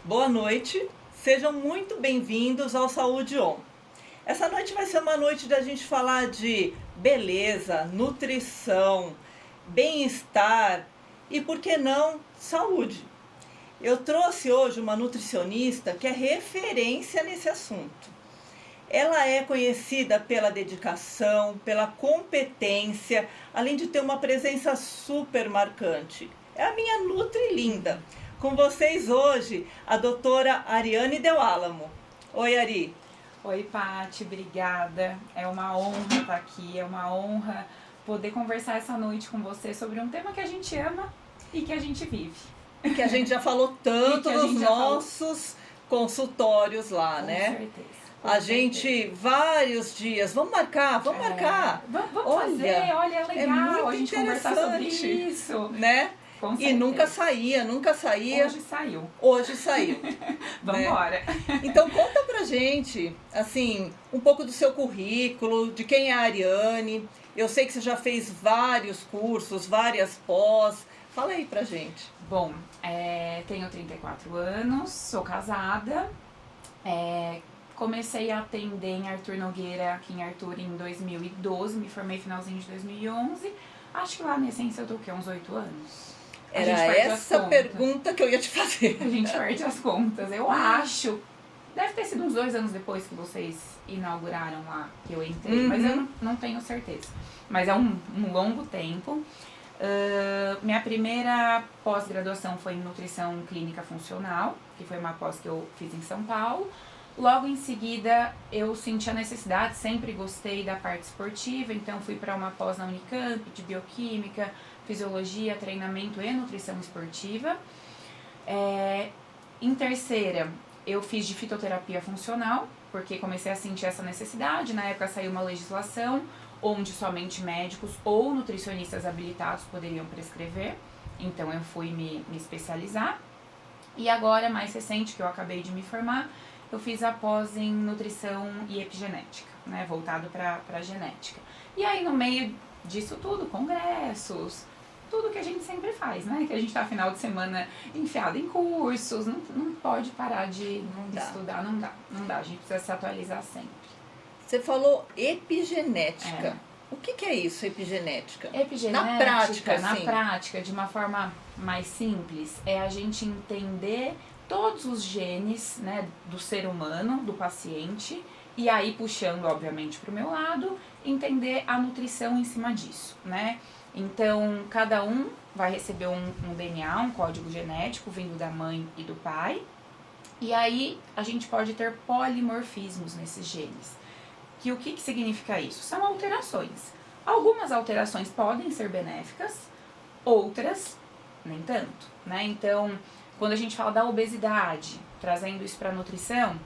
Boa noite, sejam muito bem-vindos ao Saúde On. Essa noite vai ser uma noite da gente falar de beleza, nutrição, bem-estar e, por que não, saúde. Eu trouxe hoje uma nutricionista que é referência nesse assunto. Ela é conhecida pela dedicação, pela competência, além de ter uma presença super marcante. É a minha Nutrilinda. Com vocês hoje, a doutora Ariane Del Álamo. Oi, Ari. Oi, Paty, obrigada. É uma honra estar aqui, é uma honra poder conversar essa noite com você sobre um tema que a gente ama e que a gente vive. E que a gente já falou tanto nos nossos consultórios lá, né? Com certeza. A gente, vários dias, vamos marcar. Vamos fazer, olha, é legal muito a gente conversar sobre isso. Né? E nunca saía. Hoje saiu. Vamos embora. Né? Então conta pra gente, assim, um pouco do seu currículo, de quem é a Ariane. Eu sei que você já fez vários cursos, várias pós. Fala aí pra gente. Bom, tenho 34 anos, sou casada, comecei a atender em Arthur Nogueira, aqui em Arthur, em 2012, me formei finalzinho de 2011. Acho que lá na essência eu tô o quê? Uns 8 anos? Era essa pergunta que eu ia te fazer. A gente perde as contas, eu acho. Deve ter sido uns 2 anos depois que vocês inauguraram lá, que eu entrei, mas eu não tenho certeza. Mas é um longo tempo. Minha primeira pós-graduação foi em Nutrição Clínica Funcional, que foi uma pós que eu fiz em São Paulo. Logo em seguida, eu senti a necessidade, sempre gostei da parte esportiva, então fui para uma pós na Unicamp, de Bioquímica, Fisiologia, Treinamento e Nutrição Esportiva. Em terceira, eu fiz de Fitoterapia Funcional, porque comecei a sentir essa necessidade. Na época saiu uma legislação onde somente médicos ou nutricionistas habilitados poderiam prescrever, então eu fui me especializar. E agora, mais recente, que eu acabei de me formar, eu fiz a pós em Nutrição e Epigenética, né, voltado para genética. E aí, no meio disso tudo, congressos, tudo que a gente sempre faz, né, que a gente tá final de semana enfiado em cursos, não pode parar de estudar, não dá, a gente precisa se atualizar sempre. Você falou epigenética. O que é isso, epigenética? Epigenética, na prática, de uma forma mais simples, é a gente entender todos os genes, né, do ser humano, do paciente, e aí puxando, obviamente, para o meu lado, entender a nutrição em cima disso, né? Então, cada um vai receber um DNA, um código genético, vindo da mãe e do pai, e aí a gente pode ter polimorfismos nesses genes. Que o que significa isso? São alterações. Algumas alterações podem ser benéficas, outras nem tanto, né? Então, quando a gente fala da obesidade, trazendo isso para a nutrição,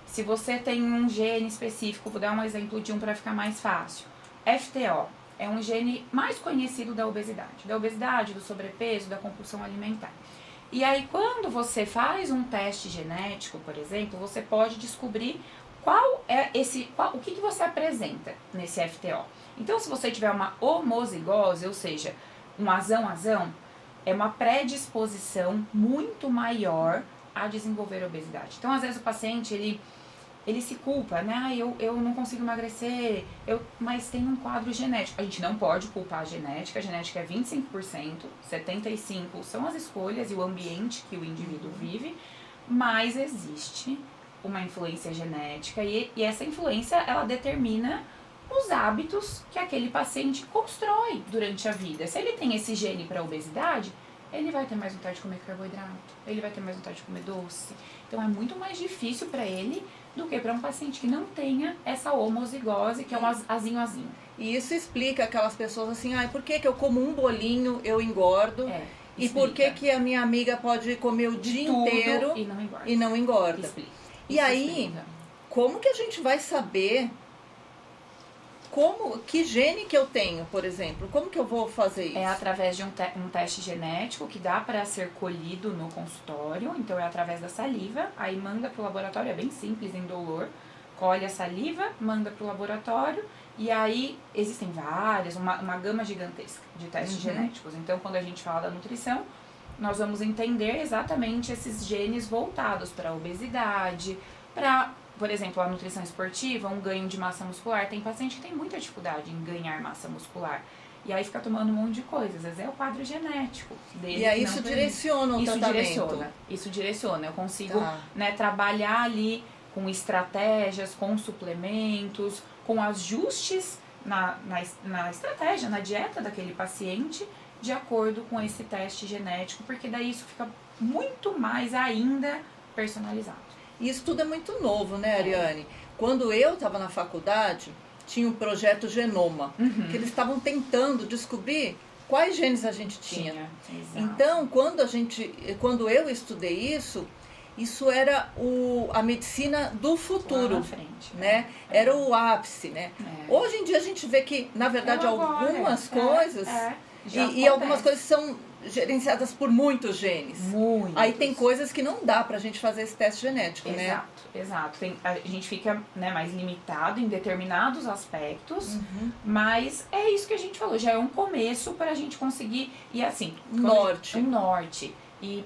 se você tem um gene específico, vou dar um exemplo de um para ficar mais fácil. FTO é um gene mais conhecido da obesidade, do sobrepeso, da compulsão alimentar. E aí, quando você faz um teste genético, por exemplo, você pode descobrir o que você apresenta nesse FTO. Então, se você tiver uma homozigose, ou seja, um azão, é uma predisposição muito maior a desenvolver obesidade. Então, às vezes o paciente, ele se culpa, né? Eu não consigo emagrecer, mas tem um quadro genético. A gente não pode culpar a genética é 25%, 75% são as escolhas e o ambiente que o indivíduo vive, mas existe uma influência genética e essa influência, ela determina os hábitos que aquele paciente constrói durante a vida. Se ele tem esse gene para obesidade, ele vai ter mais vontade de comer carboidrato, ele vai ter mais vontade de comer doce. Então é muito mais difícil para ele do que para um paciente que não tenha essa homozigose, que é um azinho. E isso explica aquelas pessoas assim, por que eu como um bolinho, eu engordo? E por que a minha amiga pode comer o dia inteiro e não engorda? Explica. E aí, como que a gente vai saber que gene que eu tenho, por exemplo? Como que eu vou fazer isso? É através de um teste genético que dá para ser colhido no consultório. Então, é através da saliva. Aí, manda para o laboratório, é bem simples, indolor. Colhe a saliva, manda para o laboratório. E aí, existem várias, uma gama gigantesca de testes genéticos. Então, quando a gente fala da nutrição, nós vamos entender exatamente esses genes voltados para a obesidade, para, por exemplo, a nutrição esportiva, um ganho de massa muscular. Tem paciente que tem muita dificuldade em ganhar massa muscular. E aí fica tomando um monte de coisa. Às vezes é o quadro genético dele. E aí isso direciona o tratamento. Isso direciona. Eu consigo trabalhar ali com estratégias, com suplementos, com ajustes na estratégia, na dieta daquele paciente, de acordo com esse teste genético, porque daí isso fica muito mais ainda personalizado. E isso tudo é muito novo, né, Ariane? Quando eu estava na faculdade, tinha um projeto Genoma, que eles estavam tentando descobrir quais genes a gente tinha. Então, quando eu estudei isso era a medicina do futuro, na frente, né? Era o ápice, né? Hoje em dia a gente vê que, na verdade, algumas coisas e algumas coisas são gerenciadas por muitos genes. Aí tem coisas que não dá pra gente fazer esse teste genético, né? Exato. A gente fica, né, mais limitado em determinados aspectos, mas é isso que a gente falou, já é um começo para a gente conseguir, e assim... Um norte. E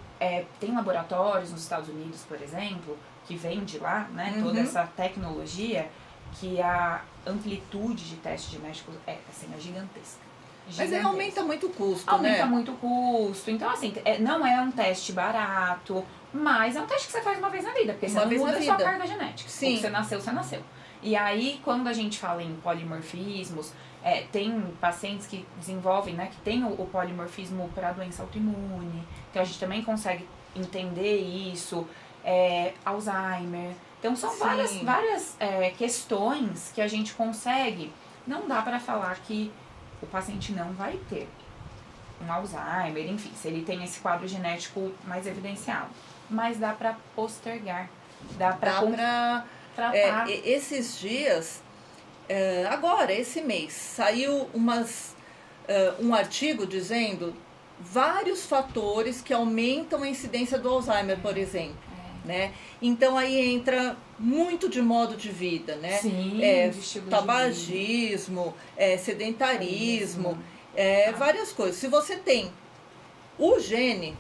tem laboratórios nos Estados Unidos, por exemplo, que vende lá, né, toda essa tecnologia, que a amplitude de teste genético é gigantesca. Mas aí aumenta muito o custo, Aumenta muito o custo. Então, assim, não é um teste barato, mas é um teste que você faz uma vez na vida, porque você não muda a sua carga genética. Sim. Você nasceu. E aí, quando a gente fala em polimorfismos, tem pacientes que desenvolvem, né, que tem o polimorfismo para doença autoimune. Então, a gente também consegue entender isso. Alzheimer. Então, são várias questões que a gente consegue. Não dá para falar que o paciente não vai ter um Alzheimer, enfim, se ele tem esse quadro genético mais evidenciado. Mas dá para postergar, dá para tratar. Esses dias, agora, esse mês, saiu um artigo dizendo vários fatores que aumentam a incidência do Alzheimer, por exemplo. Né? Então aí entra muito de modo de vida, né? Sim, tabagismo, sedentarismo, várias coisas. Se você tem o gene,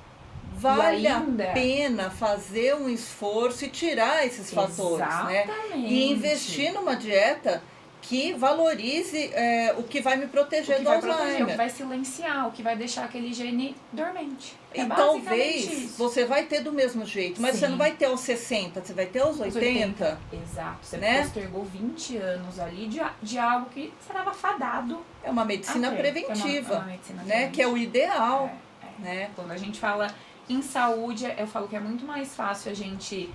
vale a pena fazer um esforço e tirar esses fatores, né? E investir numa dieta que valorize o que vai me proteger do Alzheimer. O que vai silenciar, o que vai deixar aquele gene dormente. E talvez você vai ter do mesmo jeito, mas você não vai ter aos 60, você vai ter aos 80. Exato, você postergou 20 anos ali de algo que você estava fadado. É uma medicina preventiva, né? Que é o ideal. Né? Quando a gente fala em saúde, eu falo que é muito mais fácil a gente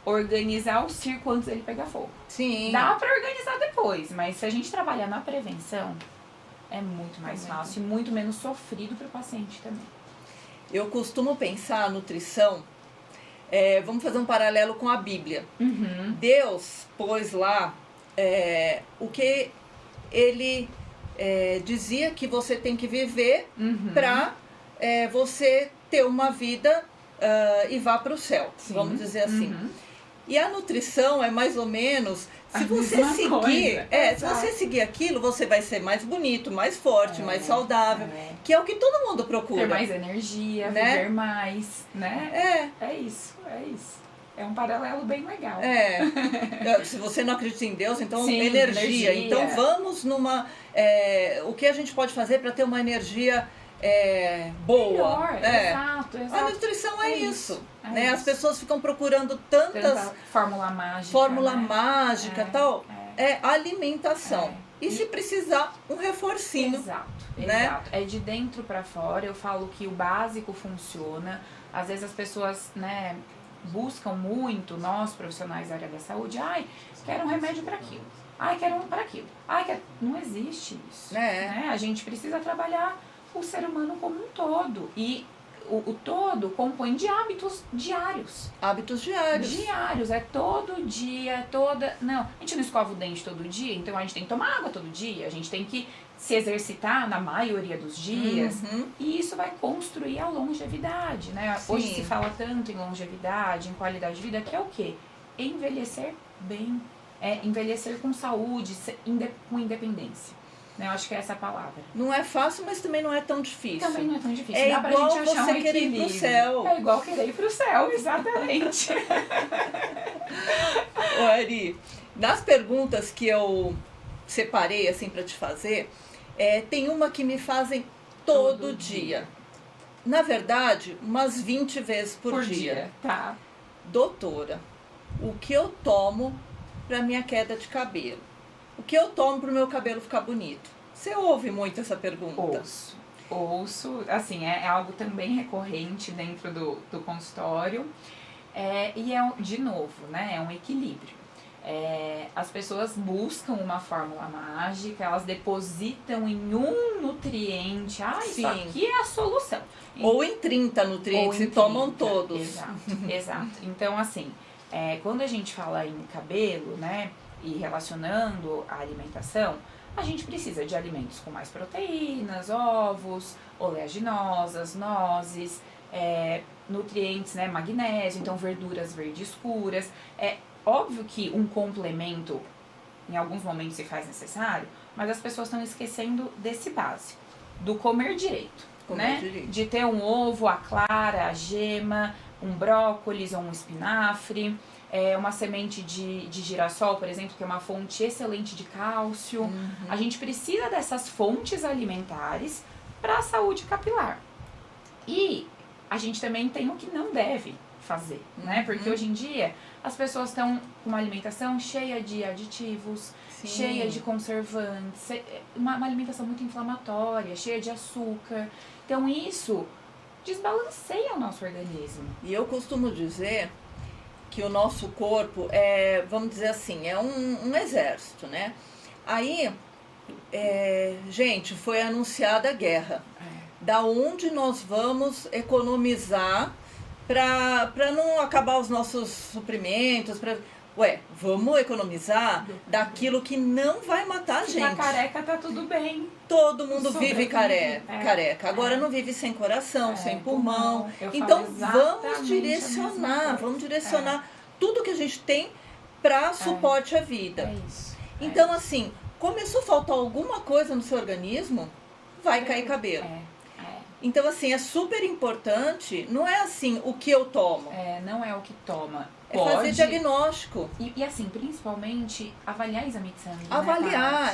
organizar o circo antes dele pegar fogo. Sim. Dá pra organizar depois, mas se a gente trabalhar na prevenção, é muito mais fácil e muito menos sofrido pro paciente também. Eu costumo pensar a nutrição, vamos fazer um paralelo com a Bíblia. Deus pôs lá o que ele dizia que você tem que viver para você ter uma vida e vá para o céu, vamos dizer assim. E a nutrição é mais ou menos, se você seguir aquilo, você vai ser mais bonito, mais forte, mais saudável, que é o que todo mundo procura. Ter mais energia, viver mais, né? É isso. É um paralelo bem legal. Se você não acredita em Deus, então Sim, energia. Então vamos numa... o que a gente pode fazer para ter uma energia boa? Melhor, exato. A nutrição é isso. Né? As pessoas ficam procurando tanta fórmula mágica. Fórmula mágica e tal. Alimentação. E se precisar, um reforcinho. Exato. Né? É de dentro para fora. Eu falo que o básico funciona. Às vezes as pessoas, né, buscam muito, nós profissionais da área da saúde, quero um remédio para aquilo. Quero um para aquilo. Não existe isso. Né? A gente precisa trabalhar o ser humano como um todo. E o todo compõe de hábitos diários. Hábitos diários. É todo dia, Não, a gente não escova o dente todo dia, então a gente tem que tomar água todo dia, a gente tem que se exercitar na maioria dos dias. E isso vai construir a longevidade, né? Sim. Hoje se fala tanto em longevidade, em qualidade de vida, que é o quê? Envelhecer bem. Envelhecer com saúde, com independência. né? Eu acho que é essa a palavra. Não é fácil, mas também não é tão difícil. Também não é tão difícil. É Dá pra igual gente achar você um querer ir pro equilíbrio. céu. É igual querer ir pro céu, exatamente. Ô, Ari, nas perguntas que eu separei assim para te fazer, tem uma que me fazem todo dia. Na verdade, umas 20 vezes por dia. Tá. Doutora, o que eu tomo para minha queda de cabelo? O que eu tomo para o meu cabelo ficar bonito? Você ouve muito essa pergunta? Ouço, assim, é algo também recorrente dentro do consultório. E de novo, né, é um equilíbrio. As pessoas buscam uma fórmula mágica, elas depositam em um nutriente, Sim. isso aqui é a solução. Ou em 30 nutrientes e tomam todos. Exato. Então, assim, quando a gente fala em cabelo, né, e relacionando a alimentação, a gente precisa de alimentos com mais proteínas, ovos, oleaginosas, nozes, nutrientes, né, magnésio, então verduras verdes escuras. É óbvio que um complemento em alguns momentos se faz necessário, mas as pessoas estão esquecendo desse básico, do comer direito, né? De ter um ovo, a clara, a gema, um brócolis ou um espinafre, uma semente de girassol, por exemplo, que é uma fonte excelente de cálcio. A gente precisa dessas fontes alimentares para a saúde capilar. E a gente também tem o que não deve fazer, né? Porque hoje em dia as pessoas estão com uma alimentação cheia de aditivos, cheia de conservantes, uma alimentação muito inflamatória, cheia de açúcar. Então isso desbalanceia o nosso organismo. E eu costumo dizer que o nosso corpo vamos dizer assim, é um exército, né? Aí, gente, foi anunciada a guerra. Da onde nós vamos economizar para não acabar os nossos suprimentos? Vamos economizar daquilo que não vai matar a gente. Se tá careca, tá tudo bem. Todo mundo vive careca. Agora não vive sem coração, sem pulmão. Então vamos direcionar tudo que a gente tem para suporte à vida. É isso. Então, assim, começou a faltar alguma coisa no seu organismo, vai cair cabelo. Então, assim, é super importante, não é assim o que eu tomo. Não é o que toma. Fazer diagnóstico. E assim, principalmente, avaliar exame de sangue. Avaliar,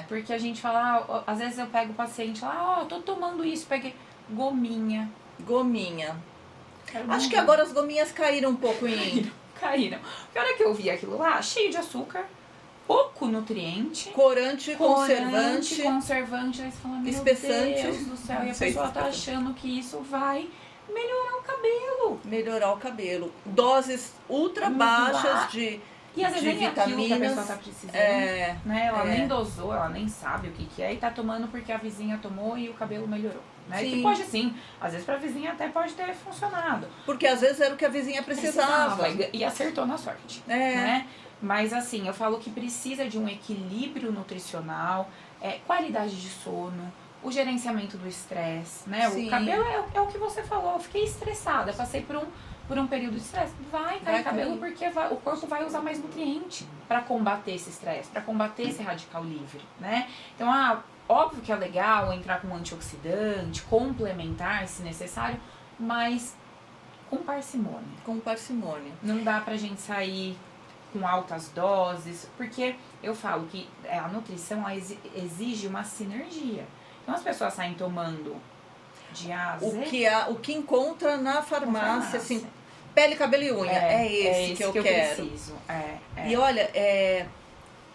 Porque a gente fala, às vezes eu pego o paciente lá, tô tomando isso, peguei gominha. Acho que agora as gominhas caíram um pouco Caíram. Porque a hora que eu vi aquilo lá, cheio de açúcar, pouco nutriente, corante, conservante, aí você fala, meu espessante. Deus do céu, e a pessoa tá achando que isso vai melhorar o cabelo. Doses ultra baixas de e às vezes nem vitaminas. Aquilo que a pessoa tá precisando, né? Ela nem dosou, ela nem sabe o que é e tá tomando porque a vizinha tomou e o cabelo melhorou. Né? Que pode sim, às vezes pra vizinha até pode ter funcionado. Porque às vezes era o que a vizinha precisava. E acertou na sorte. Né? Mas assim, eu falo que precisa de um equilíbrio nutricional, qualidade de sono, o gerenciamento do estresse, né? O cabelo é o que você falou, eu fiquei estressada, passei por um período de estresse, vai cair cabelo porque o corpo vai usar mais nutriente para combater esse estresse, para combater esse radical livre, né? Então, óbvio que é legal entrar com um antioxidante, complementar se necessário, mas com parcimônia. Não dá pra gente sair com altas doses, porque eu falo que a nutrição exige uma sinergia. Então as pessoas saem tomando de A a Z. O que encontra na farmácia, assim, pele, cabelo e unha, esse que eu quero. Preciso. E olha,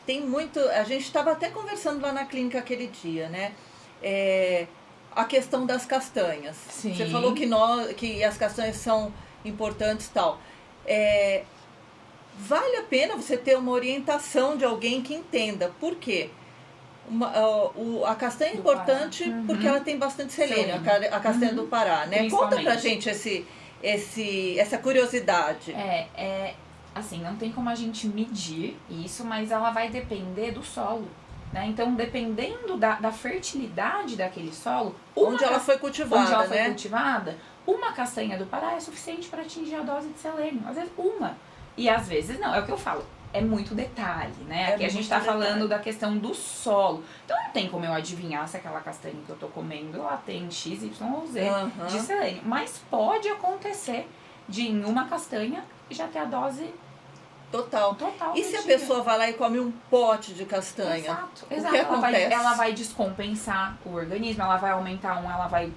tem muito. A gente estava até conversando lá na clínica aquele dia, né? A questão das castanhas. Sim. Você falou que as castanhas são importantes e tal. Vale a pena você ter uma orientação de alguém que entenda. Por quê? A castanha é importante porque ela tem bastante selênio, a castanha do Pará, né? Conta pra gente essa curiosidade. Assim, não tem como a gente medir isso, mas ela vai depender do solo, né? Então, dependendo da fertilidade daquele solo, onde ela foi cultivada, uma castanha do Pará é suficiente para atingir a dose de selênio. Às vezes uma. E às vezes não, é o que eu falo. é muito detalhe, né? Aqui a gente muito tá detalhe. falando da questão do solo. Então não tem como eu adivinhar se aquela castanha que eu tô comendo, ela tem X, Y ou Z de selênio. Mas pode acontecer de em uma castanha já ter a dose Total. total E do se a dia. pessoa vai lá e come um pote de castanha? Exato, O exato. que Ela acontece? vai descompensar o organismo, ela vai aumentar um, ela vai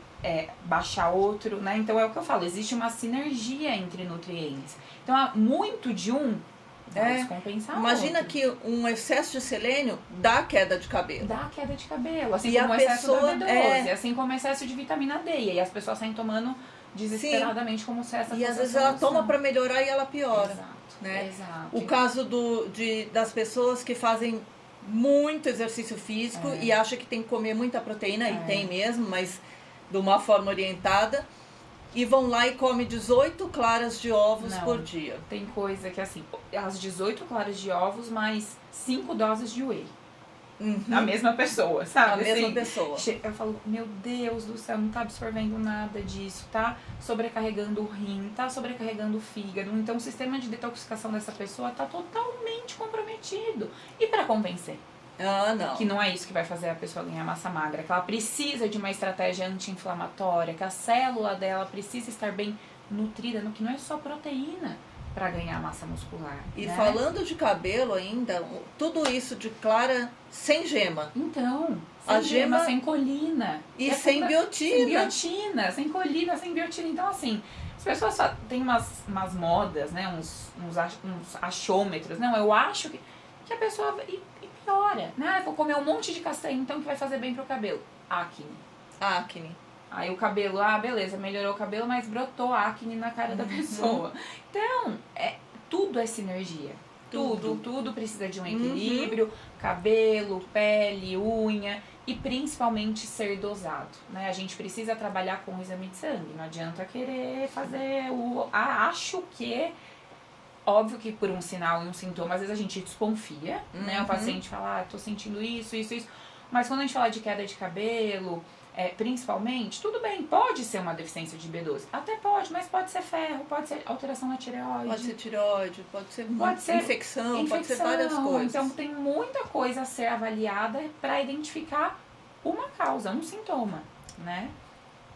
baixar outro, né? Então é o que eu falo, existe uma sinergia entre nutrientes. Então, muito de um vai descompensar Imagina outro. que um excesso de selênio dá queda de cabelo. Dá queda de cabelo, assim E como a o excesso pessoa da B12, assim como o excesso de vitamina D. E aí as pessoas saem tomando desesperadamente como se essa E fosse às a vezes ela solução. toma para melhorar e ela piora. Exato, Né? exato. O caso das pessoas que fazem muito exercício físico e acham que tem que comer muita proteína, e tem mesmo, mas de uma forma orientada, e vão lá e comem 18 claras de ovos por dia. Tem coisa que assim, as 18 claras de ovos mais 5 doses de whey. A mesma pessoa, sabe? A mesma assim, pessoa. Eu falo, meu Deus do céu, não tá absorvendo nada disso, tá sobrecarregando o rim, tá sobrecarregando o fígado. Então o sistema de detoxificação dessa pessoa tá totalmente comprometido. E para convencer? Não. Que não é isso que vai fazer a pessoa ganhar massa magra, que ela precisa de uma estratégia anti-inflamatória, que a célula dela precisa estar bem nutrida, no que não é só proteína para ganhar massa muscular. E né? falando de cabelo ainda, tudo isso de clara sem gema. Então, a sem gema sem colina. E sem biotina. Sem biotina, sem colina, sem biotina. Então, assim, as pessoas têm umas modas, né? Uns achômetros. Não, eu acho que a pessoa e piora. Né? Vou comer um monte de castanha, então, que vai fazer bem pro cabelo. Acne. Aí o cabelo, beleza, melhorou o cabelo, mas brotou acne na cara da pessoa. Então, tudo é sinergia. Tudo precisa de um equilíbrio, cabelo, pele, unha e principalmente ser dosado. Né? A gente precisa trabalhar com o exame de sangue, não adianta querer fazer acho que... Óbvio que por um sinal e um sintoma, às vezes a gente desconfia, né? O paciente fala, tô sentindo isso. Mas quando a gente fala de queda de cabelo... principalmente, tudo bem, pode ser uma deficiência de B12. Até pode, mas pode ser ferro, pode ser alteração na tireoide. Pode ser tireoide, pode ser infecção, pode ser várias coisas. Então tem muita coisa a ser avaliada para identificar uma causa, um sintoma, né?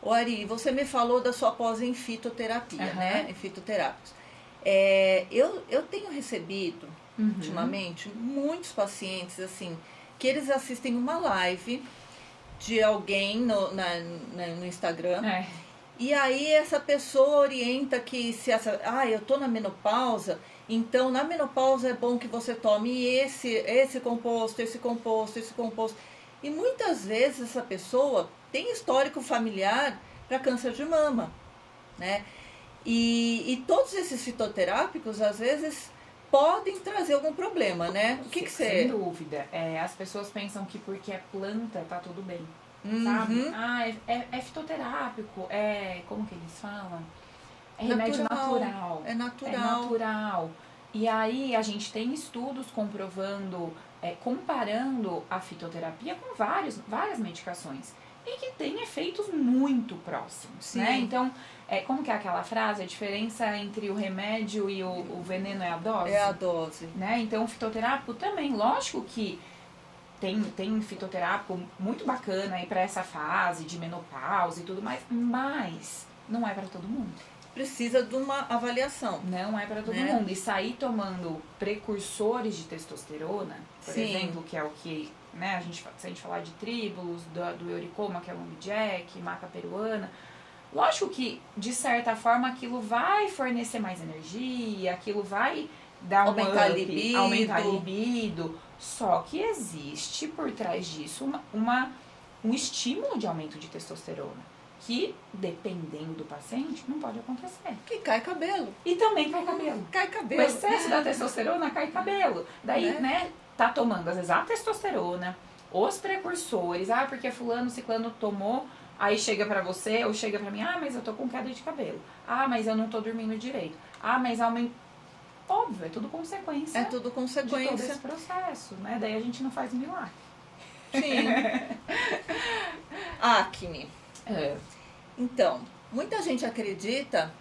Ô Ari, você me falou da sua pós em fitoterapia, né? Em fitoterápicos. Eu tenho recebido, ultimamente, muitos pacientes, assim, que eles assistem uma live de alguém no Instagram. E aí essa pessoa orienta que eu tô na menopausa, então na menopausa é bom que você tome esse composto. E muitas vezes essa pessoa tem histórico familiar para câncer de mama, né? E todos esses fitoterápicos, às vezes, podem trazer algum problema, né? O que você... Sem dúvida. As pessoas pensam que porque é planta, tá tudo bem. Sabe? É fitoterápico, como que eles falam? É remédio natural. É natural. É natural. E aí a gente tem estudos comprovando, comparando a fitoterapia com várias medicações. E que tem efeitos muito próximos, né? Então, como que é aquela frase? A diferença entre o remédio e o veneno é a dose? É a dose. Né? Então, o fitoterápico também, lógico que tem fitoterápico muito bacana aí pra essa fase de menopausa e tudo mais, mas não é pra todo mundo. Precisa de uma avaliação. Não é pra todo mundo. E sair tomando precursores de testosterona, por exemplo, que é o que, né, se a gente falar de tríbulos, do euricoma, que é o lumberjack, maca peruana, lógico que, de certa forma, aquilo vai fornecer mais energia, aquilo vai dar aumentar a libido. Só que existe por trás disso um estímulo de aumento de testosterona, que, dependendo do paciente, não pode acontecer. Que cai cabelo. E também cai cabelo. Cai cabelo. O excesso da testosterona cai cabelo. Daí, né, tá tomando às vezes a testosterona, os precursores, porque fulano, ciclano tomou, aí chega pra você, ou chega pra mim, mas eu tô com queda de cabelo. Mas eu não tô dormindo direito. Mas aumenta. Óbvio, é tudo consequência. É tudo consequência. De todo esse processo, né? Daí a gente não faz milagre. Sim. Acne. Então, muita gente acredita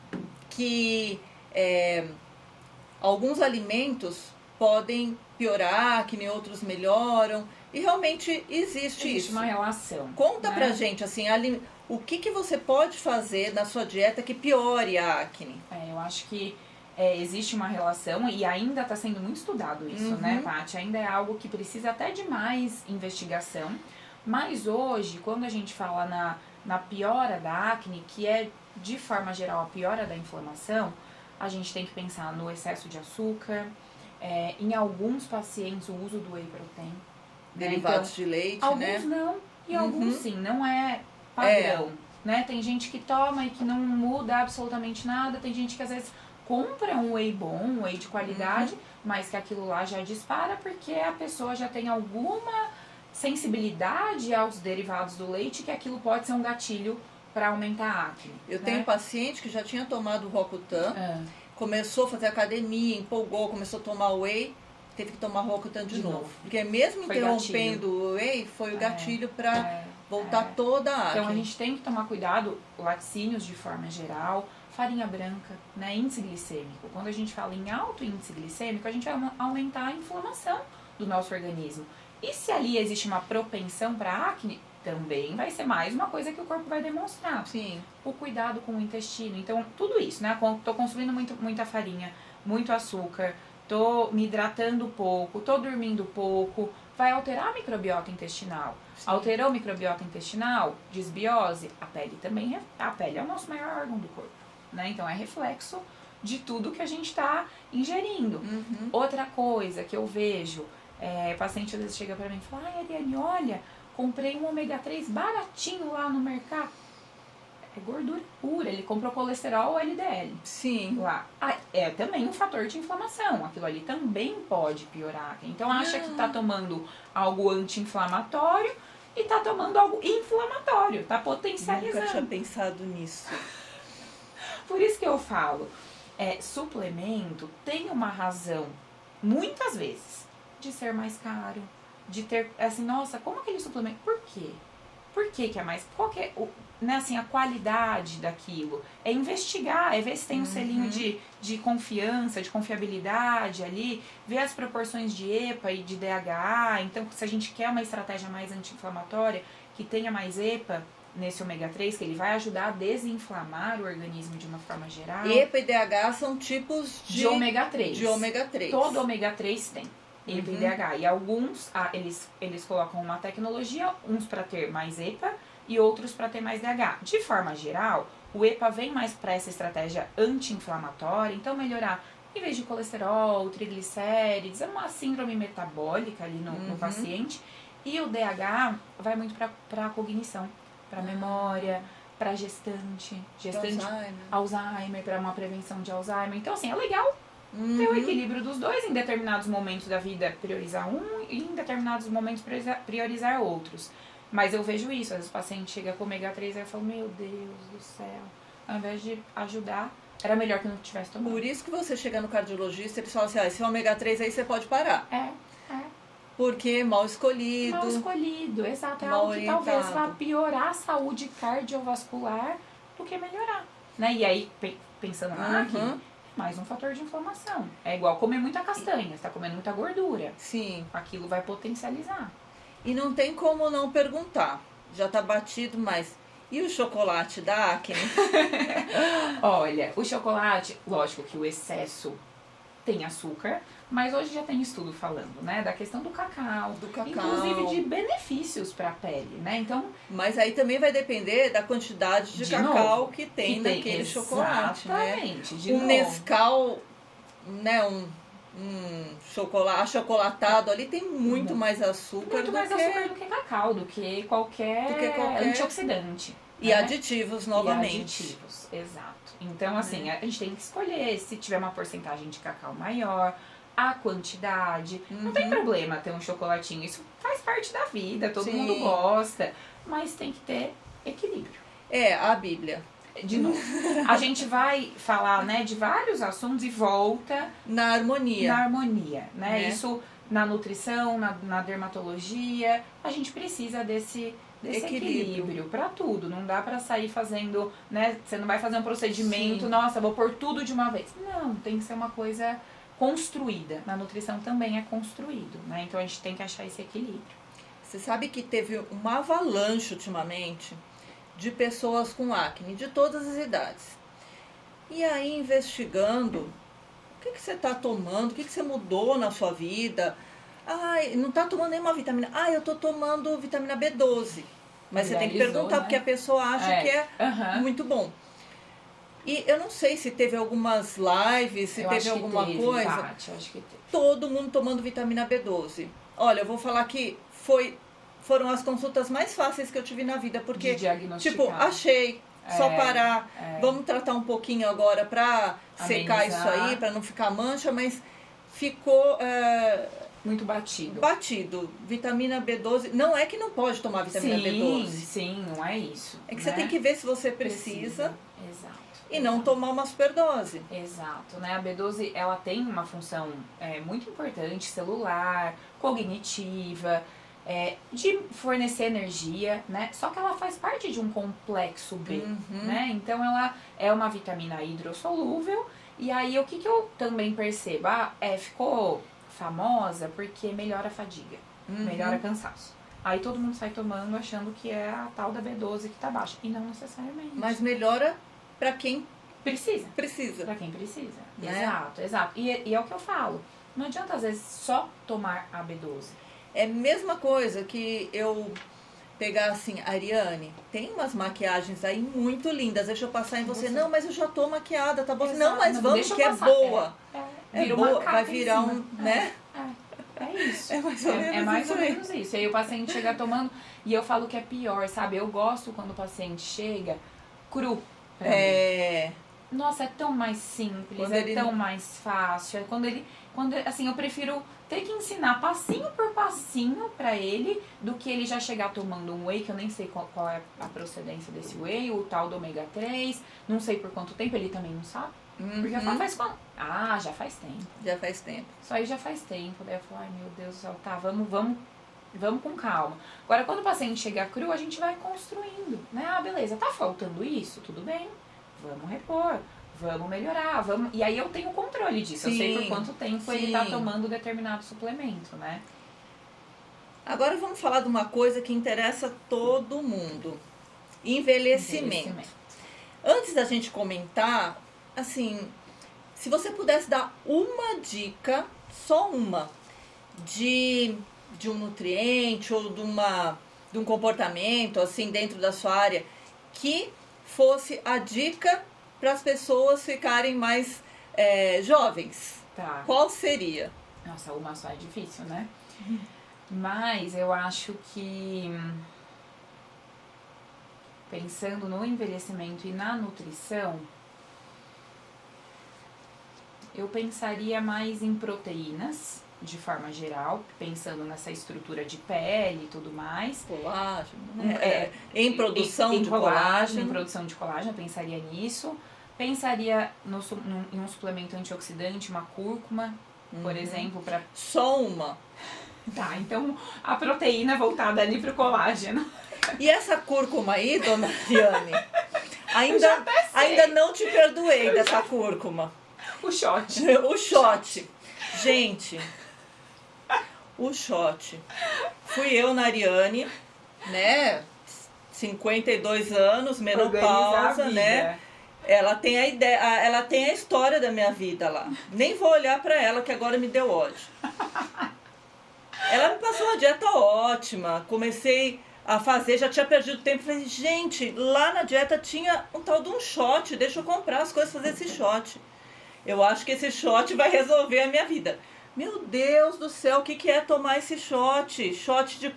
que alguns alimentos podem piorar, que nem outros melhoram. E realmente existe isso. uma relação. Conta né? pra gente, assim, o que você pode fazer na sua dieta que piore a acne? Eu acho que existe uma relação e ainda está sendo muito estudado isso, né, Paty? Ainda é algo que precisa até de mais investigação. Mas hoje, quando a gente fala na piora da acne, que é, de forma geral, a piora da inflamação, a gente tem que pensar no excesso de açúcar, em alguns pacientes o uso do whey protein. Derivados de leite, alguns né? não, e alguns sim, não é padrão. Né? Tem gente que toma e que não muda absolutamente nada, tem gente que às vezes compra um whey bom, um whey de qualidade, mas que aquilo lá já dispara porque a pessoa já tem alguma sensibilidade aos derivados do leite, que aquilo pode ser um gatilho para aumentar a acne. Eu tenho paciente que já tinha tomado Roacutan, começou a fazer academia, empolgou, começou a tomar whey, teve que tomar Roacutan de novo. Porque mesmo Foi interrompendo o whey, foi o gatilho para voltar toda a acne. Então a gente tem que tomar cuidado, laticínios de forma geral, farinha branca, né, índice glicêmico. Quando a gente fala em alto índice glicêmico, a gente vai aumentar a inflamação do nosso organismo. E se ali existe uma propensão para acne, também vai ser mais uma coisa que o corpo vai demonstrar. Sim. O cuidado com o intestino. Então, tudo isso, né? Tô consumindo muita farinha, muito açúcar, tô me hidratando pouco, tô dormindo pouco, vai alterar a microbiota intestinal. Sim. Alterou a microbiota intestinal, desbiose, a pele também a pele é o nosso maior órgão do corpo, né? Então é reflexo de tudo que a gente está ingerindo. Outra coisa que eu vejo, o paciente às vezes chega pra mim e fala: ai, Ariane, olha, comprei um ômega 3 baratinho lá no mercado. É gordura pura, ele comprou colesterol LDL. Sim. Lá. É também um fator de inflamação, aquilo ali também pode piorar. Então acha que tá tomando algo anti-inflamatório e tá tomando algo inflamatório, tá potencializando. Nunca tinha pensado nisso. Por isso que eu falo, suplemento tem uma razão, muitas vezes, de ser mais caro, de ter, assim, nossa, como aquele suplemento, por quê? Por que é mais, qual que é, né, assim, a qualidade daquilo? É investigar, é ver se tem um selinho de confiança, de confiabilidade ali, ver as proporções de EPA e de DHA, então se a gente quer uma estratégia mais anti-inflamatória, que tenha mais EPA nesse ômega 3, que ele vai ajudar a desinflamar o organismo de uma forma geral. EPA e DHA são tipos de ômega 3. De ômega 3. Todo ômega 3 tem EPA e DHA. E alguns, eles colocam uma tecnologia, uns para ter mais EPA e outros para ter mais DHA. De forma geral, o EPA vem mais para essa estratégia anti-inflamatória, então melhorar níveis de colesterol, triglicérides, é uma síndrome metabólica ali no paciente. E o DHA vai muito para a cognição, para memória, para gestante Alzheimer, para uma prevenção de Alzheimer. Então, assim, é legal ter o equilíbrio dos dois. Em determinados momentos da vida priorizar um e em determinados momentos priorizar outros. Mas eu vejo isso, às vezes o paciente chega com ômega 3 e eu falo: meu Deus do céu, ao invés de ajudar, era melhor que não tivesse tomado. Por isso que você chega no cardiologista e eles falam assim: esse ômega 3 aí você pode parar. Porque mal escolhido. Mal escolhido, exato. É mal algo que orientado. talvez vá piorar a saúde cardiovascular do que melhorar. Né? E aí, pensando na acne, mais um fator de inflamação. É igual comer muita castanha, você tá comendo muita gordura. Sim. Aquilo vai potencializar. E não tem como não perguntar. Já tá batido, mas e o chocolate da acne? Olha, o chocolate, lógico que o excesso tem açúcar, mas hoje já tem estudo falando, né, da questão do cacau, inclusive de benefícios para a pele, né? Então, mas aí também vai depender da quantidade de cacau novo, que tem naquele chocolate, né? Exatamente. Nescau, né, um chocolate achocolatado ali tem muito mais açúcar açúcar do que cacau, do que qualquer antioxidante. E né? aditivos novamente. E aditivos, exato. Então, assim, a gente tem que escolher se tiver uma porcentagem de cacau maior, a quantidade. Não tem problema ter um chocolatinho, isso faz parte da vida, todo mundo gosta, mas tem que ter equilíbrio. A Bíblia. De novo, a gente vai falar, né, de vários assuntos e volta na harmonia, né? Isso na nutrição, na dermatologia, a gente precisa desse equilíbrio para tudo. Não dá para sair fazendo, né? Você não vai fazer um procedimento, nossa, vou pôr tudo de uma vez. Não, tem que ser uma coisa construída. Na nutrição também é construído, né? Então a gente tem que achar esse equilíbrio. Você sabe que teve uma avalanche ultimamente de pessoas com acne, de todas as idades. E aí, investigando, o que você está tomando, o que você mudou na sua vida? Ai, não está tomando nenhuma vitamina. Ah, eu estou tomando vitamina B12. Mas você tem que perguntar, né? Porque a pessoa acha que é Uhum. muito bom. E eu não sei se teve algumas lives, se teve alguma coisa. Paty, acho que teve. Todo mundo tomando vitamina B12. Olha, eu vou falar que foram as consultas mais fáceis que eu tive na vida, porque, De diagnosticar. tipo, achei, só parar, vamos tratar um pouquinho agora pra secar isso aí, pra não ficar mancha, mas ficou muito batido. Batido. Vitamina B12, não é que não pode tomar vitamina B12. Sim, não é isso. É que você tem que ver se você precisa. Exato. E não tomar uma superdose. Exato, né? A B12, ela tem uma função muito importante, celular, cognitiva, de fornecer energia, né? Só que ela faz parte de um complexo B, né? Então ela é uma vitamina hidrossolúvel. E aí o que eu também percebo? Ficou famosa porque melhora a fadiga, melhora o cansaço. Aí todo mundo sai tomando achando que é a tal da B12 que tá baixa. E não necessariamente. Mas melhora pra quem precisa. Pra quem precisa. Né? Exato. E é o que eu falo. Não adianta, às vezes, só tomar a B12. É a mesma coisa que eu pegar assim, Ariane, tem umas maquiagens aí muito lindas, deixa eu passar em você. Não, mas eu já tô maquiada, tá bom? Exato. Não, mas vamos, que é boa. Vira boa, uma vai virar né? É isso. É mais ou menos isso. Aí o paciente chega tomando, e eu falo que é pior, sabe? Eu gosto quando o paciente chega cru pra mim. Nossa, é tão mais simples, tão mais fácil. Assim, eu prefiro ter que ensinar passinho por passinho pra ele do que ele já chegar tomando um whey, que eu nem sei qual é a procedência desse whey, o tal do ômega 3, não sei por quanto tempo, ele também não sabe. Porque eu falo, faz quanto? Já faz tempo. Já faz tempo. Isso aí já faz tempo. Daí eu falo, ai meu Deus do céu, tá, vamos com calma. Agora, quando o paciente chega cru, a gente vai construindo, né? Beleza, tá faltando isso? Tudo bem, vamos repor. Vamos melhorar, E aí eu tenho controle disso, eu sei por quanto tempo ele tá tomando determinado suplemento, né? Agora vamos falar de uma coisa que interessa todo mundo. Envelhecimento. Antes da gente comentar, assim, se você pudesse dar uma dica, só uma, de um nutriente ou de um comportamento, assim, dentro da sua área, que fosse a dica para as pessoas ficarem mais jovens. Tá. Qual seria? Nossa, uma só é difícil, né? Mas eu acho que, pensando no envelhecimento e na nutrição, eu pensaria mais em proteínas, de forma geral, pensando nessa estrutura de pele e tudo mais. Colágeno, em produção de colágeno. Em produção de colágeno, eu pensaria nisso. Pensaria em um suplemento antioxidante, uma cúrcuma, por exemplo. Só uma? Tá, então a proteína voltada ali pro colágeno. E essa cúrcuma aí, dona Diane, ainda não te perdoei dessa cúrcuma. O shot. O shot. Gente, o shot. Fui eu na Ariane, né? 52 anos, menopausa, né? Ela tem a ideia, ela tem a história da minha vida lá. Nem vou olhar pra ela, que agora me deu ódio. Ela me passou uma dieta ótima. Comecei a fazer, já tinha perdido tempo. Falei, gente, lá na dieta tinha um tal de um shot. Deixa eu comprar as coisas, fazer esse shot. Eu acho que esse shot vai resolver a minha vida. Meu Deus do céu, o que é tomar esse shot? Shot de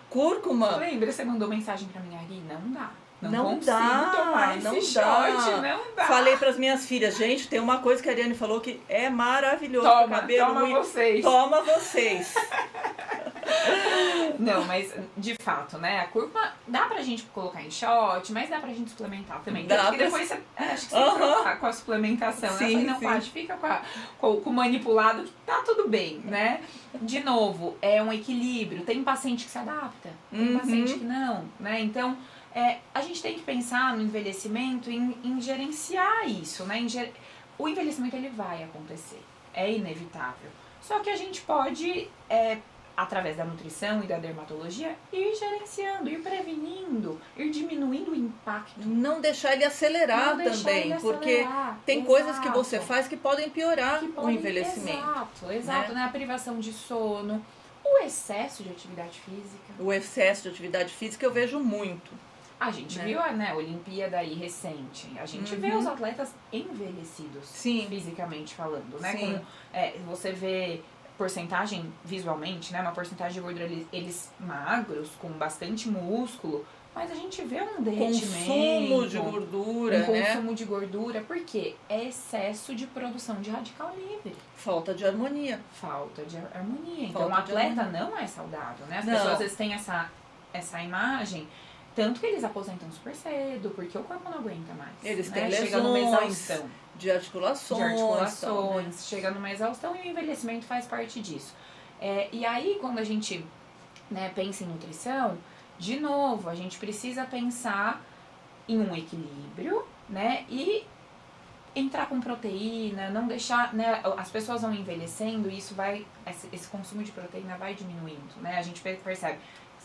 cúrcuma. Lembra, você mandou mensagem pra mim, Ari? Não dá. Não dá, tomar esse shot, não dá. Falei pras minhas filhas, gente, tem uma coisa que a Ariane falou que é maravilhoso. Toma vocês. Não, mas de fato, né? A cúrcuma dá pra gente colocar em shot, mas dá pra gente suplementar também. Porque depois você, acho que você trocar com a suplementação. Sim, né? Não pode, fica com o manipulado, que tá tudo bem, né? De novo, é um equilíbrio. Tem paciente que se adapta, tem paciente que não, né? Então, a gente tem que pensar no envelhecimento em gerenciar isso, né? O envelhecimento, ele vai acontecer. é inevitável. Só que a gente pode, através da nutrição e da dermatologia, ir gerenciando, ir prevenindo, ir diminuindo o impacto. Não deixar ele acelerar também, porque tem coisas que você faz que podem piorar o envelhecimento. Exato, né? A privação de sono, o excesso de atividade física. O excesso de atividade física eu vejo muito. A gente viu a Olimpíada aí recente. A gente vê os atletas envelhecidos, fisicamente falando, né? Com, você vê porcentagem visualmente, né? Uma porcentagem de gordura, eles magros, com bastante músculo, mas a gente vê um derretimento. Consumo de gordura, consumo de gordura, porque é excesso de produção de radical livre. Falta de harmonia. Então, o atleta não é saudável, né? As pessoas às vezes têm essa imagem, tanto que eles aposentam super cedo, porque o corpo não aguenta mais. Eles têm lesões, chega numa exaustão. De articulações, chega numa exaustão, e o envelhecimento faz parte disso. E aí, quando a gente pensa em nutrição, de novo, a gente precisa pensar em um equilíbrio, né? E entrar com proteína, não deixar, né? As pessoas vão envelhecendo e esse consumo de proteína vai diminuindo, né? A gente percebe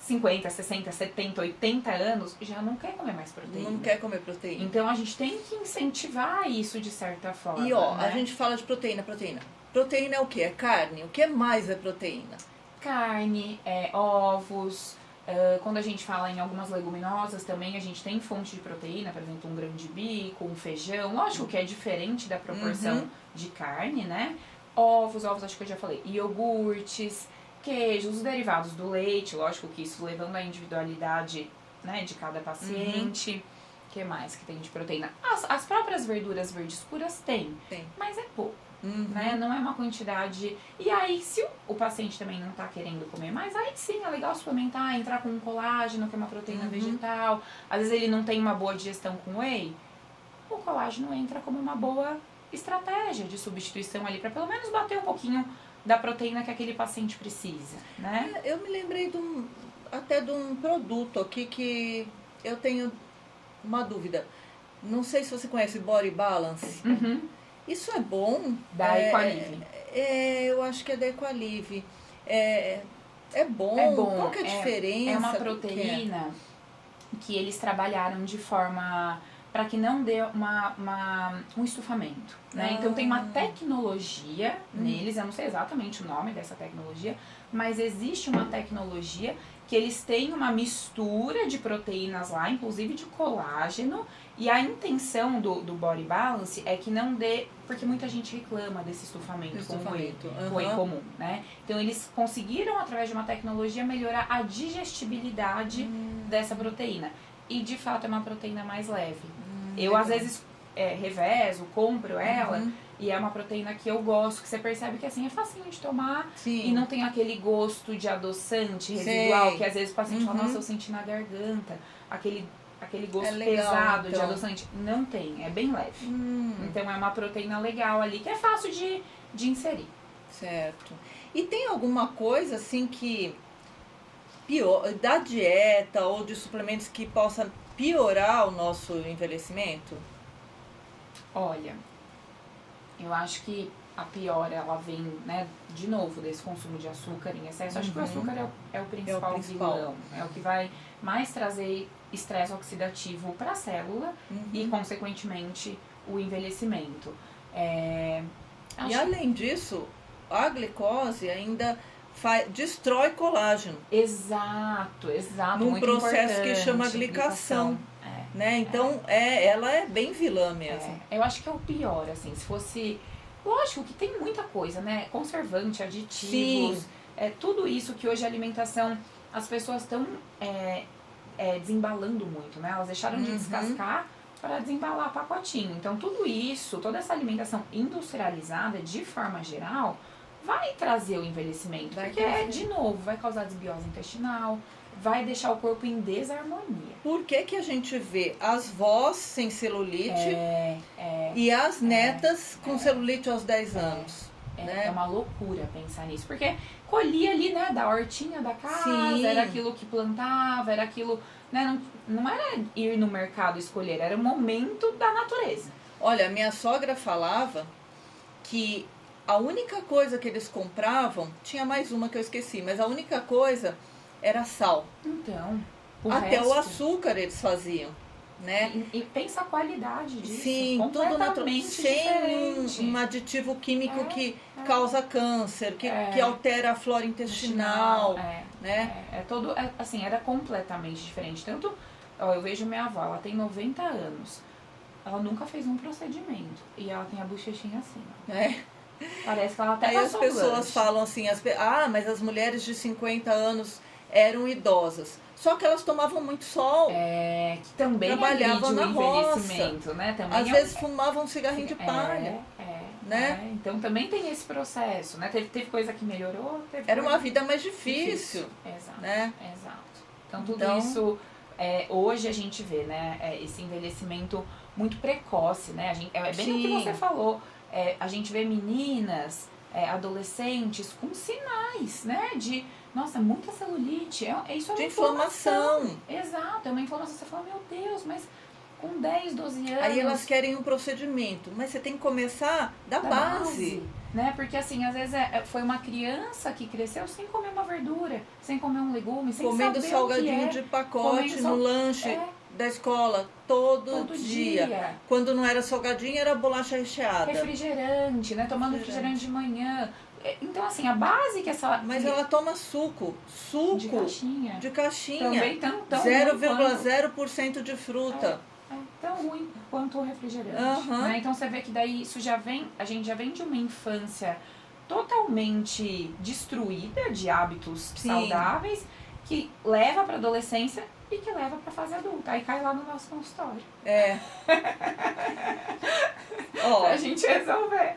50, 60, 70, 80 anos, já não quer comer mais proteína. Não quer comer proteína. Então a gente tem que incentivar isso de certa forma. E né? a gente fala de proteína. Proteína é o quê? É carne. O que mais é proteína? Carne, ovos. Quando a gente fala em algumas leguminosas também, a gente tem fonte de proteína, por exemplo, um grão de bico, um feijão. Lógico que é diferente da proporção de carne, né? Ovos, acho que eu já falei. Iogurtes, queijos, os derivados do leite, lógico que isso levando à individualidade, né, de cada paciente. O que mais que tem de proteína? As próprias verduras verdes escuras tem, mas é pouco. Né? Não é uma quantidade. E aí, se o paciente também não está querendo comer mais, aí sim é legal suplementar, entrar com um colágeno, que é uma proteína vegetal. Às vezes ele não tem uma boa digestão com whey, o colágeno entra como uma boa estratégia de substituição ali, para pelo menos bater um pouquinho da proteína que aquele paciente precisa, né? Eu me lembrei até de um produto aqui que eu tenho uma dúvida. Não sei se você conhece Body Balance. Isso é bom? Da Equalive. Eu acho que é da Equalive. É bom? Qual que é a diferença? É uma proteína que eles trabalharam de forma para que não dê um estufamento, né? Então tem uma tecnologia neles, eu não sei exatamente o nome dessa tecnologia, mas existe uma tecnologia que eles têm uma mistura de proteínas lá, inclusive de colágeno, e a intenção do Body Balance é que não dê, porque muita gente reclama desse estufamento com o whey comum, né? Então eles conseguiram, através de uma tecnologia, melhorar a digestibilidade dessa proteína. E de fato é uma proteína mais leve. Eu às vezes revezo, compro ela, e é uma proteína que eu gosto, que você percebe que assim é facinho de tomar. E não tem aquele gosto de adoçante residual, que às vezes o paciente fala, nossa, eu senti na garganta, aquele gosto pesado de adoçante. Não tem, é bem leve. Então é uma proteína legal ali, que é fácil de inserir. Certo. E tem alguma coisa assim que da dieta ou de suplementos que possa piorar o nosso envelhecimento? Olha, eu acho que a piora, ela vem, né, de novo, desse consumo de açúcar em excesso. Acho que o açúcar é o principal vilão. É o que vai mais trazer estresse oxidativo para a célula e, consequentemente, o envelhecimento. E além disso, a glicose ainda destrói colágeno. Exato. Num muito processo que chama glicação. Né? Então, ela é bem vilã mesmo. Eu acho que é o pior, assim, se fosse... Lógico que tem muita coisa, né? Conservante, aditivos, tudo isso que hoje a alimentação, as pessoas estão desembalando muito, né? Elas deixaram de descascar para desembalar pacotinho. Então, tudo isso, toda essa alimentação industrializada, de forma geral, vai trazer o envelhecimento. Porque, de novo, vai causar desbiose intestinal, vai deixar o corpo em desarmonia. Por que a gente vê as vós sem celulite e as netas com celulite aos 10 anos? Né? É uma loucura pensar nisso. Porque colhia ali, né, da hortinha da casa, era aquilo que plantava, era aquilo... Né, não era ir no mercado escolher, era o momento da natureza. Olha, minha sogra falava que a única coisa que eles compravam, tinha mais uma que eu esqueci, mas a única coisa era sal. Então, Até o açúcar eles faziam, né? E pensa a qualidade disso. Sim, tudo natural, sem diferente. um aditivo químico que causa câncer, que altera a flora intestinal, né? Assim, era completamente diferente. Tanto, ó, eu vejo minha avó, ela tem 90 anos. Ela nunca fez um procedimento. E ela tem a bochechinha assim, ó. Parece que ela até Aí as pessoas falam assim, mas as mulheres de 50 anos eram idosas. Só que elas tomavam muito sol. Que também trabalhavam na envelhecimento, né? Também às vezes fumavam um cigarrinho de palha. Né? Então também tem esse processo, né? Teve coisa que melhorou, era uma vida mais difícil. Exato, né? Exato. Então tudo isso, hoje a gente vê, né? Esse envelhecimento muito precoce, né? É bem o que você falou. A gente vê meninas, adolescentes com sinais, né? De, nossa, muita celulite. Isso é uma inflamação. Exato, é uma inflamação. Você fala, meu Deus, mas com 10, 12 anos... Aí elas querem um procedimento, mas você tem que começar da base. Né? Porque assim, às vezes foi uma criança que cresceu sem comer uma verdura, sem comer um legume, sem comendo saber salgadinho o que de pacote no lanche da escola todo dia. Quando não era salgadinho, era bolacha recheada. Refrigerante, né? Tomando refrigerante de manhã. Então, assim, a base que essa... Mas ela toma suco. De caixinha. Também tão 0,0% de fruta. Tão ruim quanto o refrigerante. Né? Então você vê que daí isso a gente já vem de uma infância totalmente destruída de hábitos saudáveis, que leva para adolescência e que leva para fase adulta. Aí cai lá no nosso consultório. Pra gente resolver.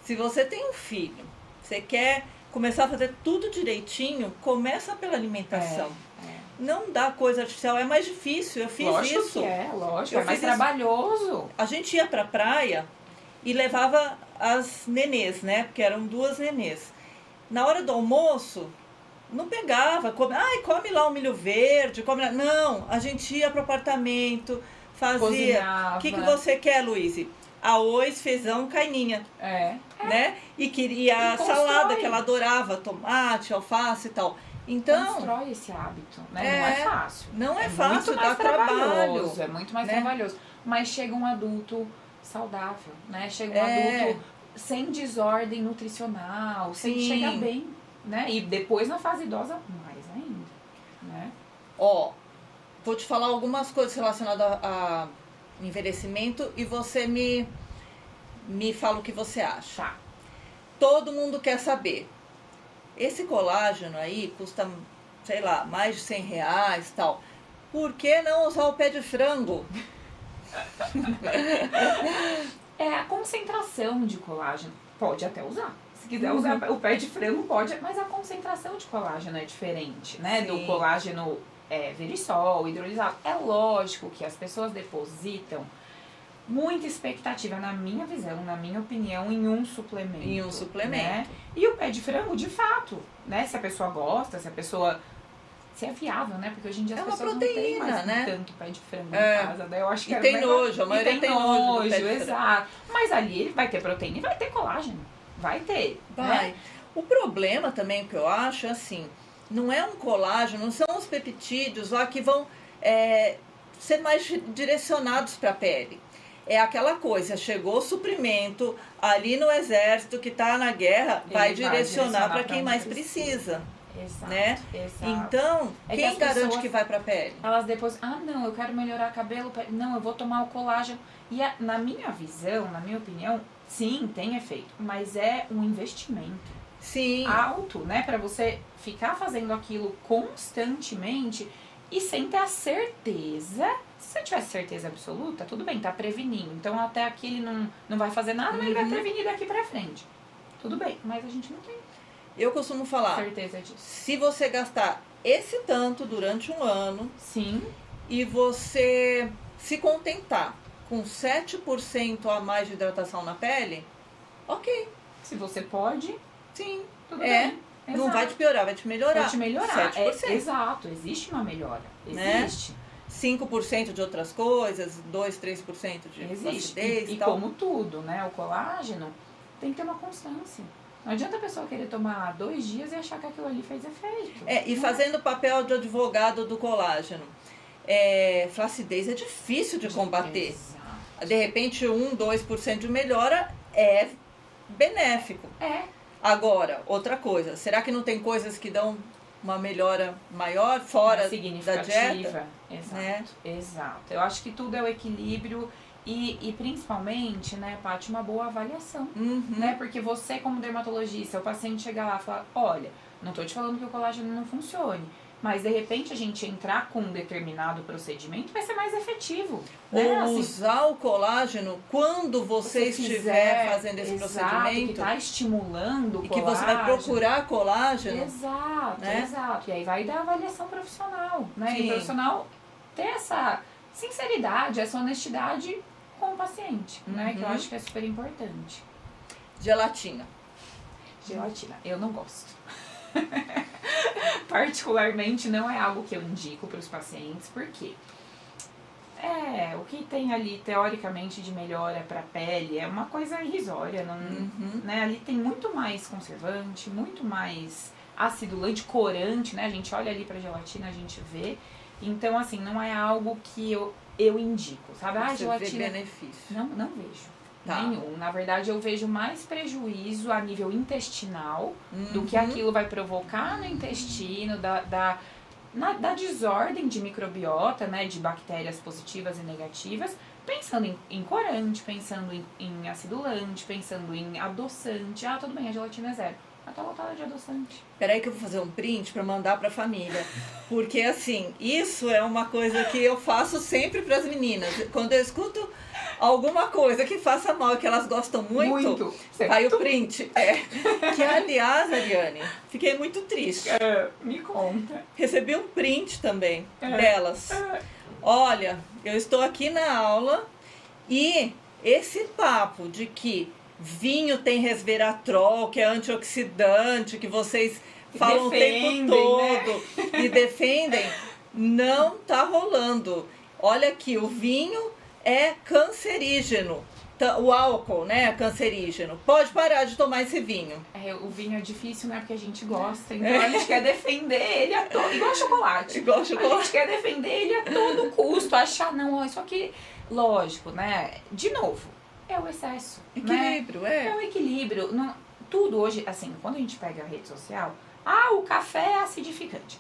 Se você tem um filho, você quer começar a fazer tudo direitinho, começa pela alimentação. Não dá coisa artificial, é mais difícil. Eu fiz isso. Lógico, é mais trabalhoso. A gente ia pra praia e levava as nenês, né? Porque eram 2 nenês. Na hora do almoço, não pegava, come lá um milho verde, come lá. Não, a gente ia pro apartamento, fazia. Cozinhava. O que você quer, Luíse? Arroz, feijão, carninha. Né? E queria a salada, que ela adorava, tomate, alface e tal. Então, constrói esse hábito, né? Não é fácil. Não é fácil, dá trabalho. É muito mais trabalhoso. Mas chega um adulto saudável, né? Chega um adulto sem desordem nutricional, sem chegar bem, né? E depois na fase idosa, mais ainda, né? Vou te falar algumas coisas relacionadas a envelhecimento e você me fala o que você acha. Tá. Todo mundo quer saber. Esse colágeno aí custa, sei lá, mais de R$100 e tal. Por que não usar o pé de frango? A concentração de colágeno pode até usar. Se quiser usar o pé de frango, pode. Mas a concentração de colágeno é diferente, né? Do colágeno verisol, hidrolisado. É lógico que as pessoas depositam muita expectativa, na minha visão, na minha opinião, em um suplemento. Né? E o pé de frango, de fato, né? Se a pessoa gosta, se é viável, né? Porque hoje em dia as pessoas proteína, não têm mais né? tanto pé de frango em casa, né? Eu acho que tem nojo, a maioria tem nojo. Exato. Mas ali ele vai ter proteína e vai ter colágeno. Vai ter. Vai. Né? O problema também que eu acho é assim, não é um colágeno, não são os peptídeos lá que vão ser mais direcionados para a pele. É aquela coisa, chegou o suprimento ali no exército que está na guerra, vai direcionar para quem mais precisa. Exato, né? Exato. Então, quem garante que vai para a pele? Elas depois, não, eu quero melhorar cabelo, não, eu vou tomar o colágeno. E na minha visão, na minha opinião, sim, tem efeito, mas é um investimento. Sim. Alto, né? Para você ficar fazendo aquilo constantemente e sem ter a certeza. Se você tiver certeza absoluta, tudo bem, tá prevenindo. Então até aqui ele não vai fazer nada, mas ele vai prevenir daqui pra frente. Tudo bem, mas a gente não tem Eu costumo falar, certeza disso. Se você gastar esse tanto durante um ano, sim, e você se contentar com 7% a mais de hidratação na pele, ok. Se você pode, sim, tudo bem. Não Exato. vai te piorar, vai te melhorar. Vai te melhorar. 7%. Exato, existe uma melhora. Existe. Né? 5% de outras coisas, 2, 3% de Existe. acidez E tal. como tudo, né? O colágeno, tem que ter uma constância. Não adianta a pessoa querer tomar 2 dias e achar que aquilo ali fez efeito. E fazendo o papel de advogado do colágeno. Flacidez é difícil de combater. Exato. De repente, 2% de melhora é benéfico. Agora, outra coisa, será que não tem coisas que dão uma melhora maior fora da dieta? Exato, né? Exato. Eu acho que tudo é o equilíbrio e principalmente, né, Paty, uma boa avaliação. Né? Porque você, como dermatologista, o paciente chega lá e fala, olha, não tô te falando que o colágeno não funcione, mas de repente a gente entrar com um determinado procedimento vai ser mais efetivo. Ou né? usar o colágeno quando você estiver fazendo esse procedimento. Que está estimulando o colágeno. E que você vai procurar colágeno. Exato, né? exato. E aí vai dar avaliação profissional. Né? Sim. E o profissional ter essa sinceridade, essa honestidade com o paciente. Né? Que eu acho que é super importante. Gelatina. Gelatina, eu não gosto. Particularmente não é algo que eu indico para os pacientes, porque o que tem ali teoricamente de melhora para a pele é uma coisa irrisória, não, né? Ali tem muito mais conservante, muito mais acidulante, corante, né? A gente olha ali para a gelatina, a gente vê. Então, assim, não é algo que eu indico, sabe? Você gelatina. vê benefício. Não vejo. Tá. Nenhum. Na verdade, eu vejo mais prejuízo a nível intestinal do que aquilo vai provocar no intestino, da desordem de microbiota, né, de bactérias positivas e negativas, pensando em corante, pensando em acidulante, pensando em adoçante. Ah, tudo bem, a gelatina é 0. Ela tá lotada de adoçante. Peraí que eu vou fazer um print pra mandar pra família. Porque, assim, isso é uma coisa que eu faço sempre pras meninas. Quando eu escuto alguma coisa que faça mal e que elas gostam muito. Vai o print. Que, aliás, Ariane, fiquei muito triste. Me conta. Recebi um print também delas. Olha, eu estou aqui na aula e esse papo de que vinho tem resveratrol, que é antioxidante, que vocês falam defendem, o tempo todo, né? E defendem, não tá rolando. Olha aqui, o vinho é cancerígeno. O álcool, né, é cancerígeno. Pode parar de tomar esse vinho. O vinho é difícil, né, porque a gente gosta. Então a gente quer defender ele a todo... Igual chocolate. Igual chocolate. A gente quer defender ele a todo custo. Achar, não, isso aqui... Lógico, né? De novo, é o excesso. Equilíbrio, né? É o equilíbrio. Não, tudo hoje, assim, quando a gente pega a rede social, o café é acidificante.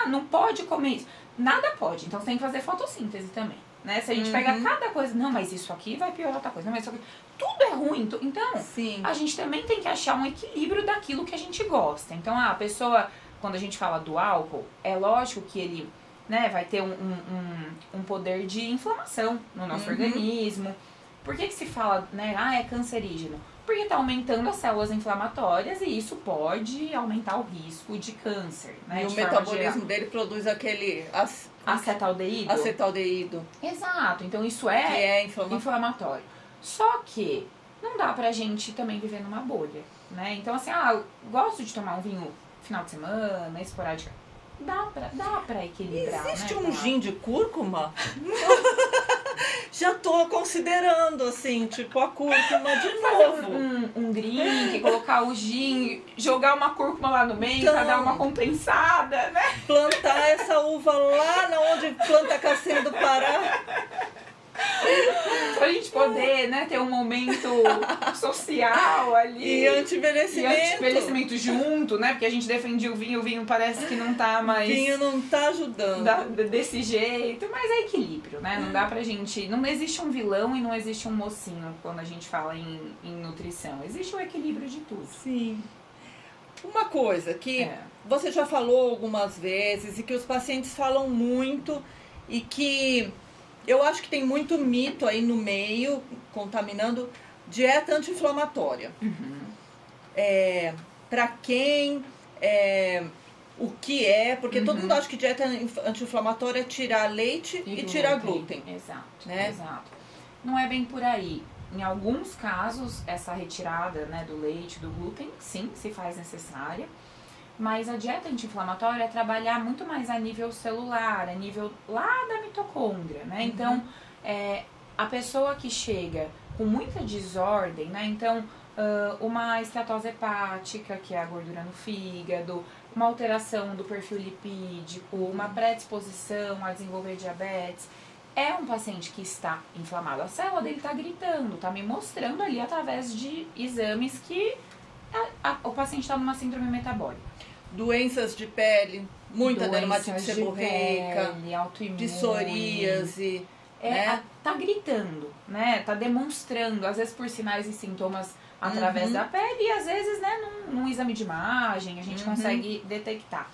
Não pode comer isso. Nada pode, então você tem que fazer fotossíntese também. Né? Se a gente pega cada coisa, não, mas isso aqui vai piorar outra coisa, não, mas isso aqui, tudo é ruim. Então, Sim. A gente também tem que achar um equilíbrio daquilo que a gente gosta. Então, a pessoa, quando a gente fala do álcool, é lógico que ele, né, vai ter um poder de inflamação no nosso organismo. Por que se fala, né, é cancerígeno? Porque está aumentando as células inflamatórias e isso pode aumentar o risco de câncer. Né, e o metabolismo dele produz aquele acetaldeído. Acetaldeído. Exato, então isso que é inflamatório. Só que não dá pra gente também viver numa bolha, né? Então assim, eu gosto de tomar um vinho final de semana, esporádica. Dá pra equilibrar, existe né? um gin de cúrcuma? Já tô considerando, assim, tipo, a cúrcuma de novo. Um drink, colocar o gin, jogar uma cúrcuma lá no meio pra dar uma compensada, né? Plantar essa uva lá na onde planta castanha do Pará. Pra gente poder, né, ter um momento social ali. E anti-envelhecimento. E anti-envelhecimento junto, né? Porque a gente defendia o vinho parece que não tá mais... O vinho não tá ajudando. Desse jeito, mas é equilíbrio, né? Não dá pra gente... Não existe um vilão e não existe um mocinho quando a gente fala em nutrição. Existe o equilíbrio de tudo. Sim. Uma coisa que você já falou algumas vezes e que os pacientes falam muito e que... Eu acho que tem muito mito aí no meio, contaminando, dieta anti-inflamatória. Pra quem, o que é, porque todo mundo acha que dieta anti-inflamatória é tirar leite e tirar glúten. Exato, né? Exato. Não é bem por aí. Em alguns casos, essa retirada, né, do leite, do glúten, sim, se faz necessária. Mas a dieta anti-inflamatória é trabalhar muito mais a nível celular, a nível lá da mitocôndria, né? Então, a pessoa que chega com muita desordem, né? Então, uma esteatose hepática, que é a gordura no fígado, uma alteração do perfil lipídico, uma predisposição a desenvolver diabetes. É um paciente que está inflamado. A célula dele está gritando, está me mostrando ali através de exames que o paciente está numa síndrome metabólica. Doenças de pele, muita Doenças dermatite de seborreica, pele, autoimune, psoríase, né? Tá gritando, né? Tá demonstrando, às vezes por sinais e sintomas através da pele e às vezes, né, num exame de imagem a gente consegue detectar.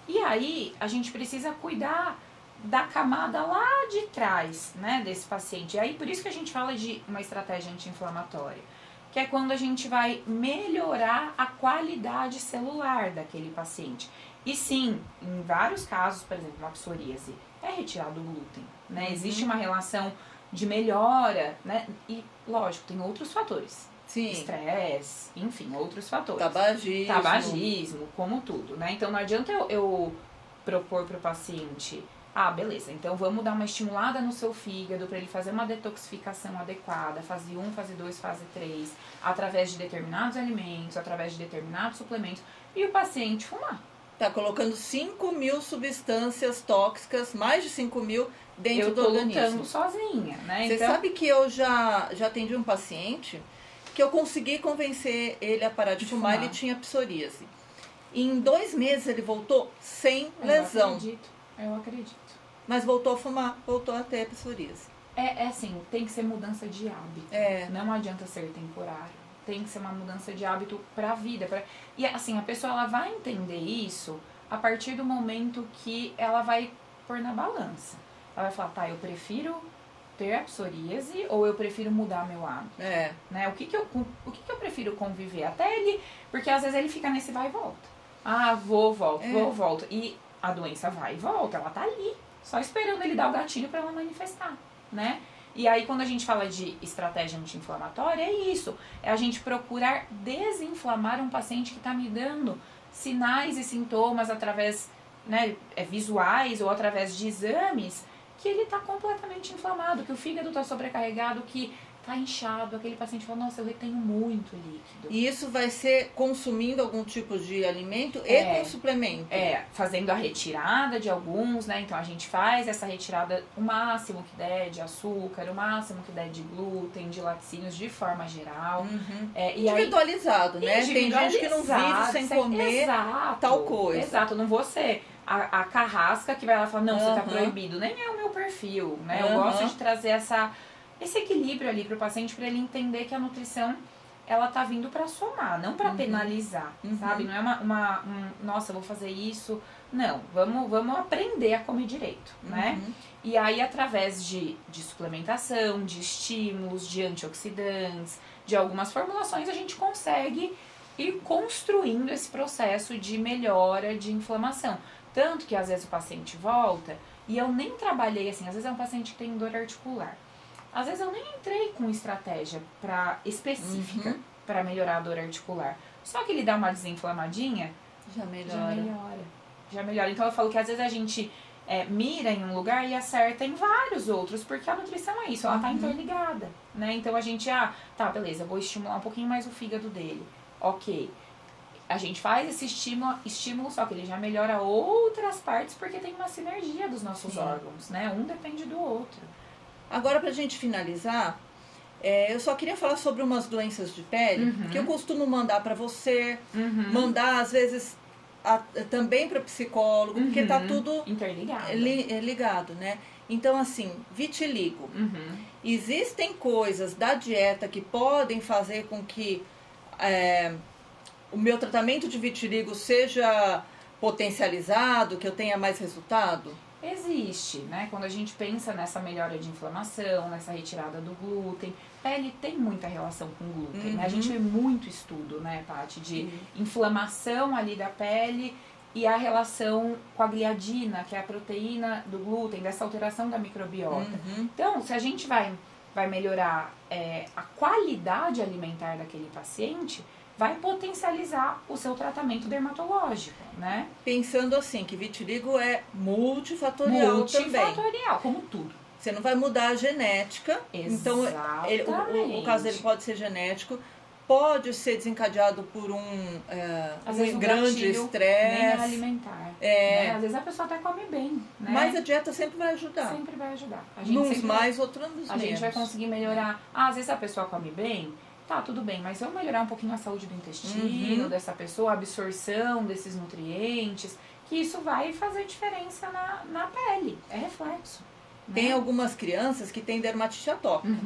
E aí a gente precisa cuidar da camada lá de trás, né, desse paciente. E aí por isso que a gente fala de uma estratégia anti-inflamatória, que é quando a gente vai melhorar a qualidade celular daquele paciente. E sim, em vários casos, por exemplo, uma psoríase, é retirado o glúten, né? Existe uma relação de melhora, né? E, lógico, tem outros fatores. Sim. Estresse, enfim, outros fatores. Tabagismo, como tudo, né? Então não adianta eu propor para o paciente, beleza, então vamos dar uma estimulada no seu fígado para ele fazer uma detoxificação adequada, fase 1, fase 2, fase 3, através de determinados alimentos, através de determinados suplementos, e o paciente fumar. Tá colocando 5.000 substâncias tóxicas, mais de 5.000 dentro do organismo. Eu tô lutando sozinha, né? Você sabe que eu já atendi um paciente que eu consegui convencer ele a parar de fumar, ele tinha psoríase. Em 2 meses ele voltou sem lesão. Eu acredito. Mas voltou a fumar, voltou a ter psoríase. É assim, tem que ser mudança de hábito. Não adianta ser temporário. Tem que ser uma mudança de hábito pra vida. E assim, a pessoa ela vai entender isso a partir do momento que ela vai pôr na balança. Ela vai falar, eu prefiro ter a psoríase ou eu prefiro mudar meu hábito? Né? O que eu prefiro conviver? Até ele... Porque às vezes ele fica nesse vai e volta. Vou, volto. E a doença vai e volta, ela tá ali. Só esperando ele dar o gatilho pra ela manifestar, né? E aí, quando a gente fala de estratégia anti-inflamatória, é isso. É a gente procurar desinflamar um paciente que está me dando sinais e sintomas através, né, visuais ou através de exames, que ele está completamente inflamado, que o fígado está sobrecarregado, que está inchado. Aquele paciente fala, nossa, eu retenho muito líquido. E isso vai ser consumindo algum tipo de alimento e com suplemento? Fazendo a retirada de alguns, né? Então a gente faz essa retirada o máximo que der de açúcar, o máximo que der de glúten, de laticínios de forma geral. Individualizado, né? Tem gente que não vive sem comer tal coisa. Exato, não vou ser a carrasca que vai lá e fala, não, você tá proibido. Nem é o meu perfil, né? Eu gosto de trazer esse equilíbrio ali pro paciente, para ele entender que a nutrição ela tá vindo para somar, não para penalizar, sabe? Não é nossa, eu vou fazer isso. Não, vamos aprender a comer direito, né? E aí, através de suplementação, de estímulos, de antioxidantes, de algumas formulações, a gente consegue ir construindo esse processo de melhora de inflamação. Tanto que, às vezes, o paciente volta e eu nem trabalhei assim. Às vezes é um paciente que tem dor articular. Às vezes eu nem entrei com estratégia específica para melhorar a dor articular. Só que ele dá uma desinflamadinha, já melhora. Então eu falo que às vezes a gente mira em um lugar e acerta em vários outros, porque a nutrição é isso, ela tá interligada, né? Então a gente, beleza, eu vou estimular um pouquinho mais o fígado dele. Ok. A gente faz esse estímulo, só que ele já melhora outras partes, porque tem uma sinergia dos nossos órgãos, né? Um depende do outro. Agora, pra gente finalizar, eu só queria falar sobre umas doenças de pele que eu costumo mandar pra você, mandar às vezes também para psicólogo, porque tá tudo ligado, né? Então, assim, vitiligo. Existem coisas da dieta que podem fazer com que o meu tratamento de vitiligo seja potencializado, que eu tenha mais resultado? Existe, né? Quando a gente pensa nessa melhora de inflamação, nessa retirada do glúten, pele tem muita relação com glúten, né? A gente vê muito estudo, né, Paty, de inflamação ali da pele e a relação com a gliadina, que é a proteína do glúten, dessa alteração da microbiota. Então, se a gente vai melhorar a qualidade alimentar daquele paciente, vai potencializar o seu tratamento dermatológico, né? Pensando assim, que vitiligo é multifatorial também. Multifatorial, como tudo. Você não vai mudar a genética. Exatamente. Então, o caso dele pode ser genético, pode ser desencadeado por Às vezes o grande gatilho estresse. nem é alimentar. Né? Às vezes a pessoa até come bem, né? Mas a dieta sempre vai ajudar. Sempre vai ajudar. A gente Uns sempre mais, outros menos. a gente vai conseguir melhorar. Às vezes a pessoa come bem, tá, tudo bem, mas vamos melhorar um pouquinho a saúde do intestino dessa pessoa, a absorção desses nutrientes, que isso vai fazer diferença na pele. É reflexo. Tem algumas crianças que têm dermatite atópica.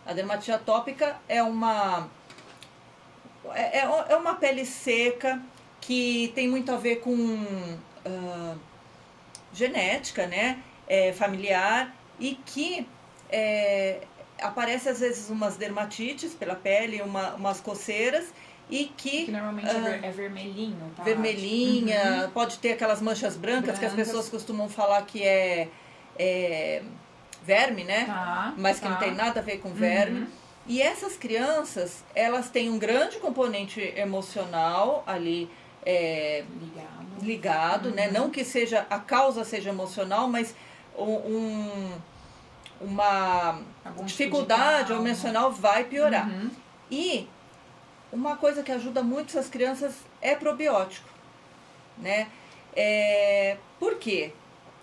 A dermatite atópica é uma pele seca que tem muito a ver com genética, né? Familiar, e que aparece às vezes umas dermatites pela pele, umas coceiras, e que normalmente é vermelhinho, tá? Vermelhinha, pode ter aquelas manchas brancas que as pessoas costumam falar que é verme, né? Mas que não tem nada a ver com verme. E essas crianças, elas têm um grande componente emocional ali ligado, né? Não que a causa seja emocional, mas uma dificuldade emocional vai piorar. E uma coisa que ajuda muito essas crianças é probiótico, né? Por quê?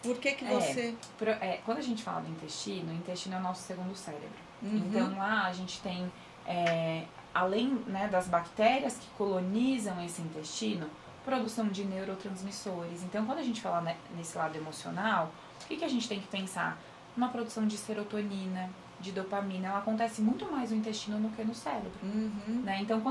Por que você... quando a gente fala do intestino, o intestino é o nosso segundo cérebro. Então lá a gente tem, além, né, das bactérias que colonizam esse intestino, produção de neurotransmissores. Então quando a gente fala, né, nesse lado emocional, o que a gente tem que pensar? Uma produção de serotonina, de dopamina, ela acontece muito mais no intestino do que no cérebro. Né? Então,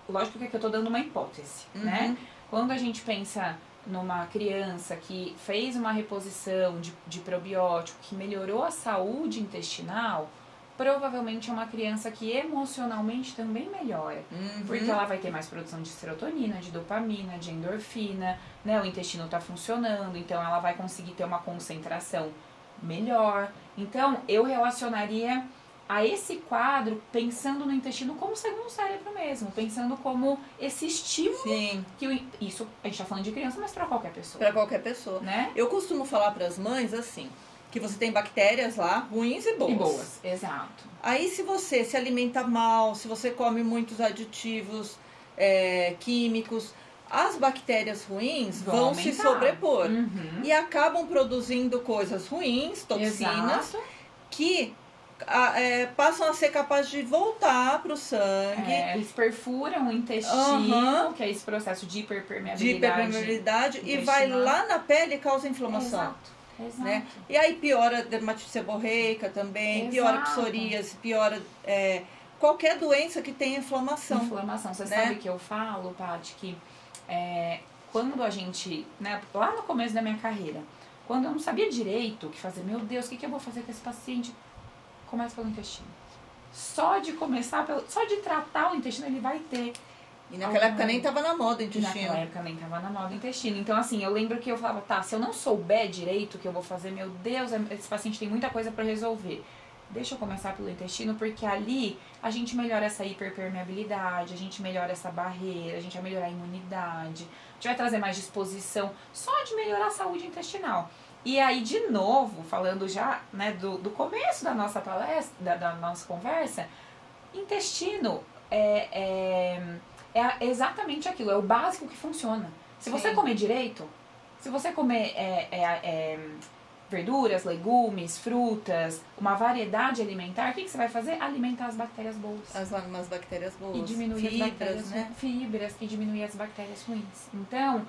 lógico que aqui eu estou dando uma hipótese, né? Quando a gente pensa numa criança que fez uma reposição de probiótico, que melhorou a saúde intestinal, provavelmente é uma criança que emocionalmente também melhora. Porque ela vai ter mais produção de serotonina, de dopamina, de endorfina, né? O intestino está funcionando, então ela vai conseguir ter uma concentração melhor. Então, eu relacionaria a esse quadro pensando no intestino como segundo cérebro mesmo, pensando como esse estímulo. Sim. Isso, a gente tá falando de criança, mas para qualquer pessoa. Para qualquer pessoa. Né? Eu costumo falar para as mães assim, que você tem bactérias lá, ruins e boas. E boas, exato. Aí se você se alimenta mal, se você come muitos aditivos químicos, as bactérias ruins vão se sobrepor. E acabam produzindo coisas ruins, toxinas, que passam a ser capazes de voltar para o sangue. Eles perfuram o intestino, que é esse processo de hiperpermeabilidade e vai lá na pele e causa inflamação. Exato. Né? E aí piora a dermatite seborreica também, piora a psoríase, piora qualquer doença que tenha inflamação. Você sabe que eu falo, Paty, que quando a gente, né, lá no começo da minha carreira, quando eu não sabia direito o que fazer, meu Deus, o que eu vou fazer com esse paciente? Começa pelo intestino. Só de tratar o intestino, ele vai ter. E naquela época nem estava na moda o intestino. Naquela época nem estava na moda o intestino. Então, assim, eu lembro que eu falava, tá, se eu não souber direito o que eu vou fazer, meu Deus, esse paciente tem muita coisa para resolver. Deixa eu começar pelo intestino, porque ali a gente melhora essa hiperpermeabilidade, a gente melhora essa barreira, a gente vai melhorar a imunidade, a gente vai trazer mais disposição, só de melhorar a saúde intestinal. E aí, de novo, falando já, né, do começo da nossa palestra, da nossa conversa, intestino é exatamente aquilo, é o básico que funciona. Se você comer direito, se você comer verduras, legumes, frutas, uma variedade alimentar, o que você vai fazer? Alimentar as bactérias boas. As bactérias boas. E diminuir as bactérias, né? Fibras, e diminuir as bactérias ruins. Então,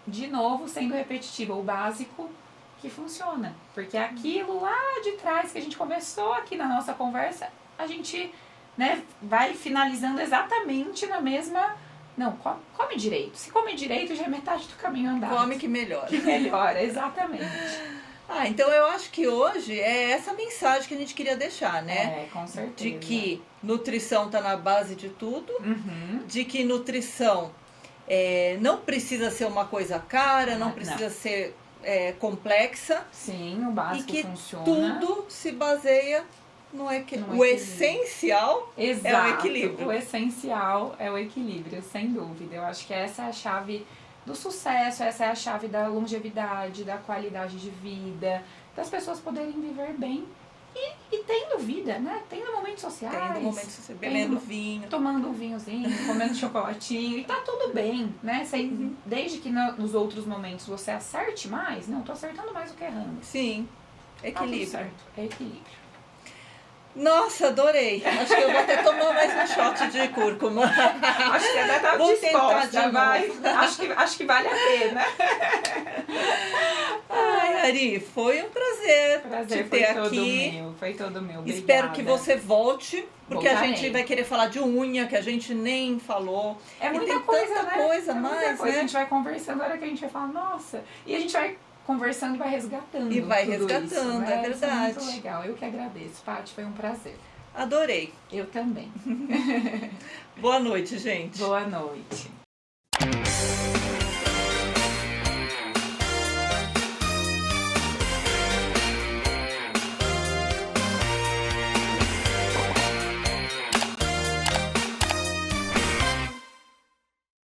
de novo, sendo repetitiva, o básico que funciona. Porque aquilo lá de trás que a gente começou aqui na nossa conversa, a gente, né, vai finalizando exatamente na mesma... Não, come direito. Se come direito, já é metade do caminho andado. Come que melhora. Que melhora, exatamente. Então eu acho que hoje é essa mensagem que a gente queria deixar, né? Com certeza. De que nutrição está na base de tudo, de que nutrição não precisa ser uma coisa cara, não precisa ser complexa. Sim, o básico e que funciona. Tudo se baseia no equilíbrio. O essencial é o equilíbrio. O essencial é o equilíbrio, sem dúvida. Eu acho que essa é a chave do sucesso, essa é a chave da longevidade, da qualidade de vida, das pessoas poderem viver bem E tendo vida, né? Tendo momentos sociais. Tendo momentos sociais, bebendo vinho. Tomando um vinhozinho, comendo chocolatinho. E tá tudo bem, né? Desde que nos outros momentos você acerte mais. Não, tô acertando mais do que errando. Sim, equilíbrio. Tá tudo certo, é equilíbrio. Nossa, adorei. Acho que eu vou até tomar mais um shot de cúrcuma. Acho que até tá Vou tentar de novo. mas acho que vale a pena. Ai, Ari, foi um prazer, Prazer te ter foi todo aqui. meu, foi todo meu. Obrigada. Espero que você volte, porque a Voltarei. gente vai querer falar de unha, que a gente nem falou. É E muita tem coisa, tanta né? coisa É muita mais, coisa. né? A gente vai conversando, a hora que a gente vai falar, nossa. E a gente vai conversando e vai resgatando. E vai tudo resgatando, isso, né? é verdade. Isso é muito legal. Eu que agradeço, Paty, foi um prazer. Adorei. Eu também. Boa noite, gente. Boa noite.